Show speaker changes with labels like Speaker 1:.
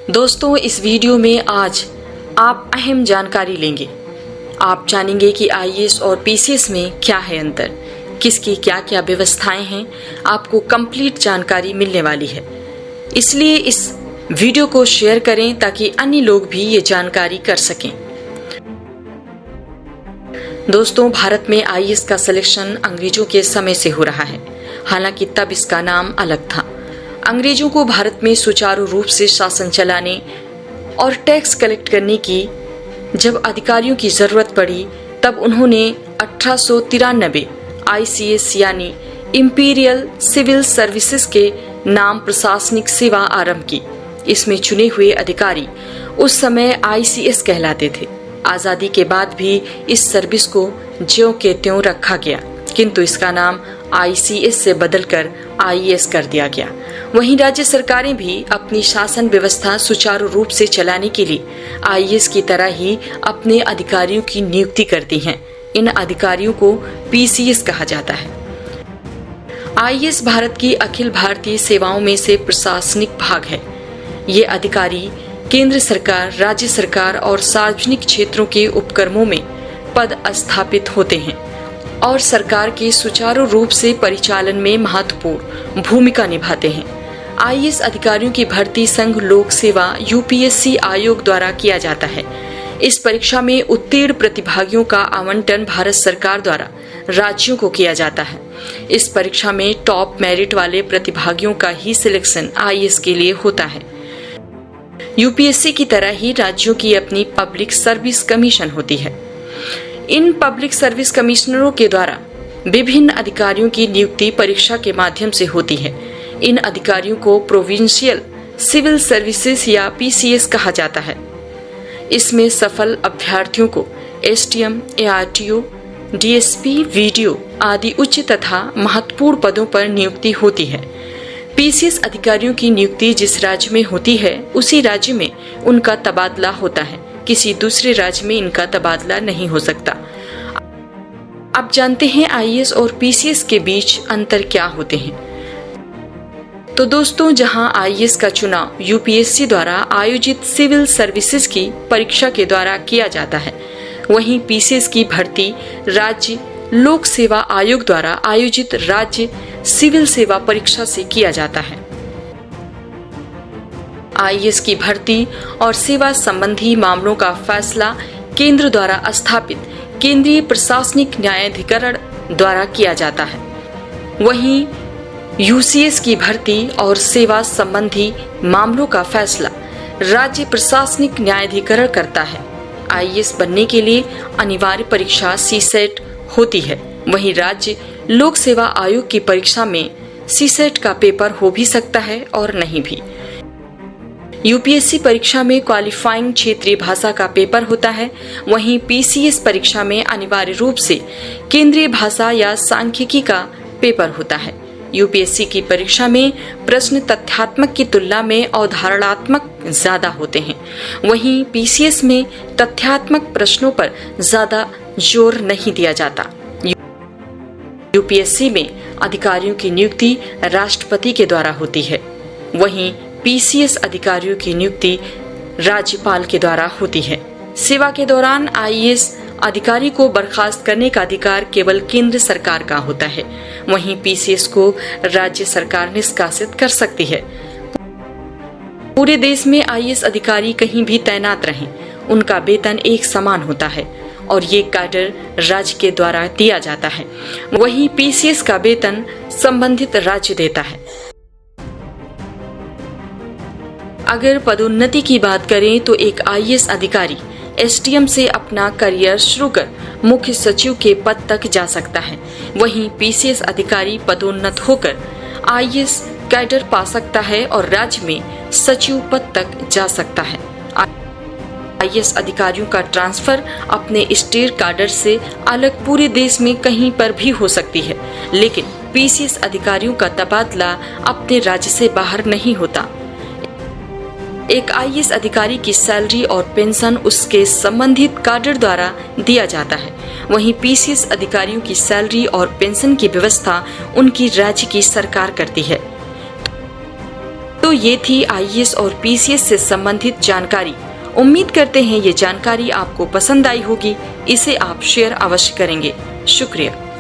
Speaker 1: दोस्तों, इस वीडियो में आज आप अहम जानकारी लेंगे। आप जानेंगे कि आईएएस और पीसीएस में क्या है अंतर, किसकी क्या क्या व्यवस्थाएं हैं। आपको कंप्लीट जानकारी मिलने वाली है, इसलिए इस वीडियो को शेयर करें ताकि अन्य लोग भी ये जानकारी कर सकें। दोस्तों, भारत में आईएएस का सिलेक्शन अंग्रेजों के समय से हो रहा है, हालांकि तब इसका नाम अलग था। अंग्रेजों को भारत में सुचारू रूप से शासन चलाने और टैक्स कलेक्ट करने की जब अधिकारियों की जरूरत पड़ी, तब उन्होंने 1893 आईसीएस यानी इंपीरियल सिविल सर्विसेज के नाम प्रशासनिक सेवा आरंभ की। इसमें चुने हुए अधिकारी उस समय आईसीएस कहलाते थे। आजादी के बाद भी इस सर्विस को ज्यों के त्यों रखा गया, किंतु इसका नाम आईसीएस से बदलकर आईएएस कर दिया गया। वहीं राज्य सरकारें भी अपनी शासन व्यवस्था सुचारू रूप से चलाने के लिए आईएएस की तरह ही अपने अधिकारियों की नियुक्ति करती हैं। इन अधिकारियों को पीसीएस कहा जाता है। आईएएस भारत की अखिल भारतीय सेवाओं में से प्रशासनिक भाग है। ये अधिकारी केंद्र सरकार, राज्य सरकार और सार्वजनिक क्षेत्रों के उपक्रमों में पद स्थापित होते हैं और सरकार के सुचारू रूप से परिचालन में महत्वपूर्ण भूमिका निभाते हैं। आईएएस अधिकारियों की भर्ती संघ लोक सेवा यूपीएससी आयोग द्वारा किया जाता है। इस परीक्षा में उत्तीर्ण प्रतिभागियों का आवंटन भारत सरकार द्वारा राज्यों को किया जाता है। इस परीक्षा में टॉप मेरिट वाले प्रतिभागियों का ही सिलेक्शन आईएएस के लिए होता है। यूपीएससी की तरह ही राज्यों की अपनी पब्लिक सर्विस कमीशन होती है। इन पब्लिक सर्विस कमिश्नरों के द्वारा विभिन्न अधिकारियों की नियुक्ति परीक्षा के माध्यम से होती है। इन अधिकारियों को प्रोविंशियल सिविल सर्विसेज या पीसीएस कहा जाता है। इसमें सफल अभ्यर्थियों को एसडीएम, एआरटीओ, डीएसपी, वीडियो आदि उच्च तथा महत्वपूर्ण पदों पर नियुक्ति होती है। पीसीएस अधिकारियों की नियुक्ति जिस राज्य में होती है, उसी राज्य में उनका तबादला होता है। किसी दूसरे राज्य में इनका तबादला नहीं हो सकता। अब जानते हैं आईएएस और पीसीएस के बीच अंतर क्या होते हैं। तो दोस्तों, जहां आईएएस का चुनाव यूपीएससी द्वारा आयोजित सिविल सर्विसेज की परीक्षा के द्वारा किया जाता है, वहीं पीसीएस की भर्ती राज्य लोक सेवा आयोग द्वारा आयोजित राज्य सिविल सेवा परीक्षा से किया जाता है। आईएएस की भर्ती और सेवा संबंधी मामलों का फैसला केंद्र द्वारा स्थापित केंद्रीय प्रशासनिक न्यायाधिकरण द्वारा किया जाता है। वहीं यूसीएस की भर्ती और सेवा संबंधी मामलों का फैसला राज्य प्रशासनिक न्यायाधिकरण करता है। आईएएस बनने के लिए अनिवार्य परीक्षा सीसेट होती है। वहीं राज्य लोक सेवा आयोग की परीक्षा में सीसेट का पेपर हो भी सकता है और नहीं भी। यूपीएससी परीक्षा में क्वालिफाइंग क्षेत्रीय भाषा का पेपर होता है। वहीं पीसीएस परीक्षा में अनिवार्य रूप से केंद्रीय भाषा या सांख्यिकी का पेपर होता है। यूपीएससी की परीक्षा में प्रश्न तथ्यात्मक की तुलना में अवधारणात्मक ज्यादा होते हैं। वहीं पीसीएस में तथ्यात्मक प्रश्नों पर ज्यादा जोर नहीं दिया जाता। यूपीएससी में अधिकारियों की नियुक्ति राष्ट्रपति के द्वारा होती है। वहीं पीसीएस अधिकारियों की नियुक्ति राज्यपाल के द्वारा होती है। सेवा के दौरान आईएएस अधिकारी को बर्खास्त करने का अधिकार केवल केंद्र सरकार का होता है। वहीं पीसीएस को राज्य सरकार निष्कासित कर सकती है। पूरे देश में आईएएस अधिकारी कहीं भी तैनात रहें, उनका वेतन एक समान होता है और ये कैडर राज्य के द्वारा दिया जाता है। वहीं पीसीएस का वेतन संबंधित राज्य देता है। अगर पदोन्नति की बात करें तो एक आईएएस अधिकारी एसडीएम से अपना करियर शुरू कर मुख्य सचिव के पद तक जा सकता है। वहीं पीसीएस अधिकारी पदोन्नत होकर आईएएस कैडर पा सकता है और राज्य में सचिव पद तक जा सकता है। आईएएस अधिकारियों का ट्रांसफर अपने स्टेट कैडर से अलग पूरे देश में कहीं पर भी हो सकती है, लेकिन पीसीएस अधिकारियों का तबादला अपने राज्य से बाहर नहीं होता। एक आईएएस अधिकारी की सैलरी और पेंशन उसके संबंधित कैडर द्वारा दिया जाता है। वहीं पीसीएस अधिकारियों की सैलरी और पेंशन की व्यवस्था उनकी राज्य की सरकार करती है। तो दोस्तों, ये थी आईएएस और पीसीएस से संबंधित जानकारी। उम्मीद करते हैं ये जानकारी आपको पसंद आई होगी। इसे आप शेयर अवश्य करेंगे। शुक्रिया।